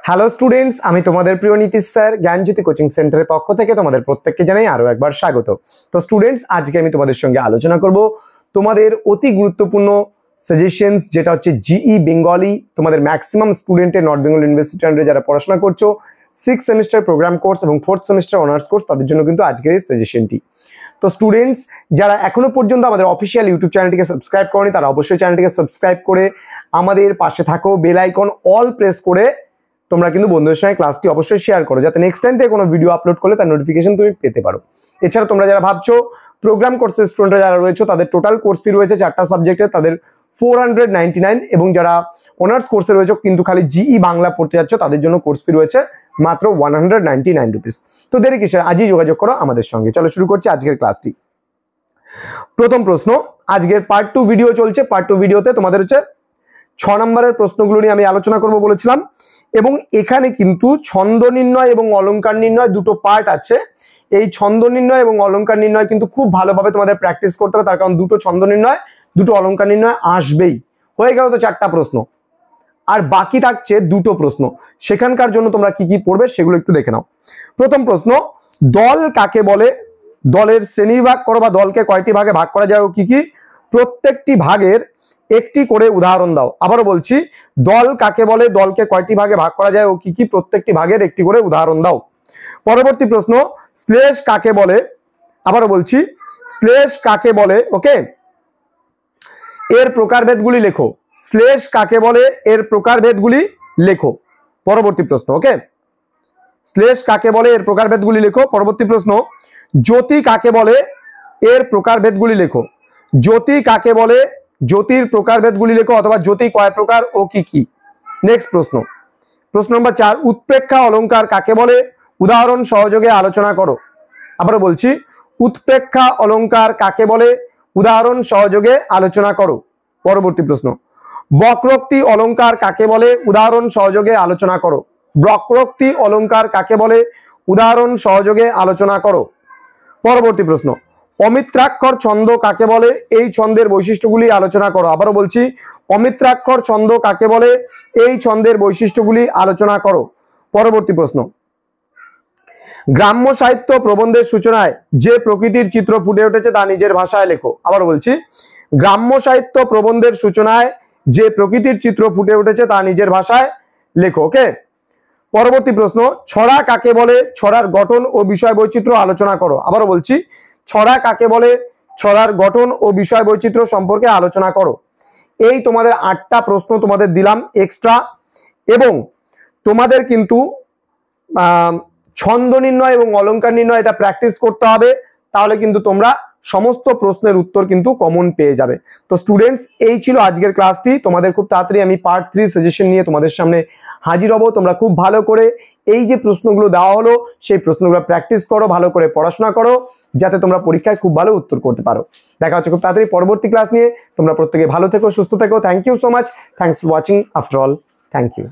Hello students, আমি তোমাদের প্রিয় নীতিশ স্যার জ্ঞানজ্যোতি কোচিং সেন্টারের পক্ষ থেকে তোমাদের প্রত্যেককে জানাই আরো একবার স্বাগত। তো স্টুডেন্টস, আজকে আমি তোমাদের সঙ্গে আলোচনা করব তোমাদের অতি গুরুত্বপূর্ণ সাজেশনস, যেটা হচ্ছে জিই বেঙ্গলি। তোমাদের ম্যাক্সিমাম স্টুডেন্টের নর্থ বেঙ্গল ইউনিভার্সিটি আন্ডারে যারা পড়াশোনা করছো 6 সেমিস্টার প্রোগ্রাম কোর্স এবং 4th সেমিস্টার অনার্স কোর্স, তাদের জন্য কিন্তু আজকের এই সাজেশনটি। তো স্টুডেন্টস, যারা এখনো পর্যন্ত আমাদের অফিসিয়াল ইউটিউব চ্যানেলটিকে সাবস্ক্রাইব করনি, তারা অবশ্যই চ্যানেলটিকে সাবস্ক্রাইব করে আমাদের পাশে থাকো। বেল আইকন অল প্রেস করে তোমরা কিন্তু বন্ধুদের সঙ্গে ক্লাসটি অবশ্যই শেয়ার করো, যাতে নেক্সট টাইম থেকে কোনো ভিডিও আপলোড করলে তার নোটিফিকেশন তুমি পেতে পারো। এছাড়া তোমরা যারা ভাবছো প্রোগ্রাম কোর্সের স্টুডেন্টরা যারা রয়েছে, তাদের টোটাল কোর্স ফি রয়েছে 4টা সাবজেক্টে, তাদের 499, এবং যারা অনার্স কোর্সে রয়েছে কিন্তু খালি জিই বাংলা পড়তে যাচ্ছ, তাদের জন্য কোর্স ফি রয়েছে মাত্র 199 রুপিস। তো দেরি কিসের, আজই যোগাযোগ করো আমাদের সঙ্গে। চলো শুরু করছি আজকের ক্লাসটি। প্রথম প্রশ্ন, আজকের পার্ট 2 ভিডিও চলছে। পার্ট 2 ভিডিওতে তোমাদের হচ্ছে 6 নম্বরের প্রশ্নগুলো নিয়ে আমি আলোচনা করব বলেছিলাম, এবং এখানে কিন্তু ছন্দ নির্ণয় এবং অলংকার নির্ণয় দুটো পার্ট আছে। এই ছন্দ নির্ণয় এবং অলংকার নির্ণয় কিন্তু খুব ভালোভাবে তোমাদের প্র্যাকটিস করতে হবে, তার কারণ দুটো ছন্দ নির্ণয় দুটো অলংকার নির্ণয় আসবেই। হয়ে গেল তো 4টা প্রশ্ন, আর বাকি থাকছে দুটো প্রশ্ন। সেখানকার জন্য তোমরা কি কি পড়বে সেগুলো একটু দেখে নাও। প্রথম প্রশ্ন, দল কাকে বলে? দলের শ্রেণীবিভাগ করো, বা দলকে কয়টি ভাগে ভাগ করা যায় ও কি কি? প্রত্যেকটি ভাগের একটি করে উদাহরণ দাও। আবারও বলছি, দল কাকে বলে, দলকে কয়টি ভাগে ভাগ করা যায় ও কি কি? প্রত্যেকটি ভাগের একটি করে উদাহরণ দাও। পরবর্তী প্রশ্ন, শ্লেষ কাকে বলে? আবারও বলছি, শ্লেষ কাকে বলে? ওকে, এর প্রকারভেদগুলি লেখো। শ্লেষ কাকে বলে, এর প্রকারভেদগুলি লেখো। পরবর্তী প্রশ্ন, ওকে, শ্লেষ কাকে বলে, এর প্রকারভেদগুলি লেখো। পরবর্তী প্রশ্ন, জ্যোতি কাকে বলে, এর প্রকারভেদগুলি লেখো। জ্যোতি কাকে বলে, জ্যোতির প্রকারভেদগুলি লেখো, অথবা জ্যোতি কয় প্রকার ও কি কি। নেক্সট প্রশ্ন, প্রশ্ন নম্বর 4, উৎপ্রেক্ষা অলংকার কাকে বলে? উদাহরণ সহযোগে আলোচনা করো। আবারও বলছি, উৎপ্রেক্ষা অলংকার কাকে বলে? উদাহরণ সহযোগে আলোচনা করো। পরবর্তী প্রশ্ন, বক্রোক্তি অলংকার কাকে বলে? উদাহরণ সহযোগে আলোচনা করো। বক্রোক্তি অলংকার কাকে বলে? উদাহরণ সহযোগে আলোচনা করো। পরবর্তী প্রশ্ন, অমিত্রাক্ষর ছন্দ কাকে বলে? এই ছন্দের বৈশিষ্ট্যগুলি আলোচনা করো। আবারও বলছি, অমিত্রাক্ষর ছন্দ কাকে বলে? এই ছন্দের বৈশিষ্ট্যগুলি আলোচনা করো। পরবর্তী প্রশ্ন, গ্রাম্য সাহিত্য প্রবন্ধের সূচনায় যে প্রকৃতির চিত্র ফুটে উঠেছে তা নিজের ভাষায় লেখো। আবারও বলছি, গ্রাম্য সাহিত্য প্রবন্ধের সূচনায় যে প্রকৃতির চিত্র ফুটে উঠেছে তা নিজের ভাষায় লেখো। ওকে। পরবর্তী প্রশ্ন, ছড়া কাকে বলে? ছড়ার গঠন ও বিষয় বৈচিত্র্য আলোচনা করো। আবারও বলছি, ছড়া কাকে বলে? ছড়ার গঠন ও বিষয় বৈচিত্র্য সম্পর্কে আলোচনা করো। এই তোমাদের 8টা প্রশ্ন তোমাদের দিলাম এক্সট্রা, এবং তোমাদের কিন্তু ছন্দ নির্ণয় এবং অলংকার নির্ণয় এটা প্র্যাকটিস করতে হবে, তাহলে কিন্তু তোমরা সমস্ত প্রশ্নের উত্তর কিন্তু কমন পেয়ে যাবে। তো স্টুডেন্টস, এই ছিল আজকের ক্লাসটি। তোমাদের খুব তাড়াতাড়ি আমি পার্ট 3 সাজেশন নিয়ে তোমাদের সামনে হাজির হব। তোমরা খুব ভালো করে এই যে প্রশ্নগুলো দেওয়া হলো সেই প্রশ্নগুলো প্র্যাকটিস করো, ভালো করে পড়াশোনা করো, যাতে তোমরা পরীক্ষায় খুব ভালো উত্তর করতে পারো। দেখা হচ্ছে খুব তাড়াতাড়ি পরবর্তী ক্লাস নিয়ে। তোমরা প্রত্যেকে ভালো থেকো, সুস্থ থেকো। Thank you so much. Thanks for watching. After all, thank you.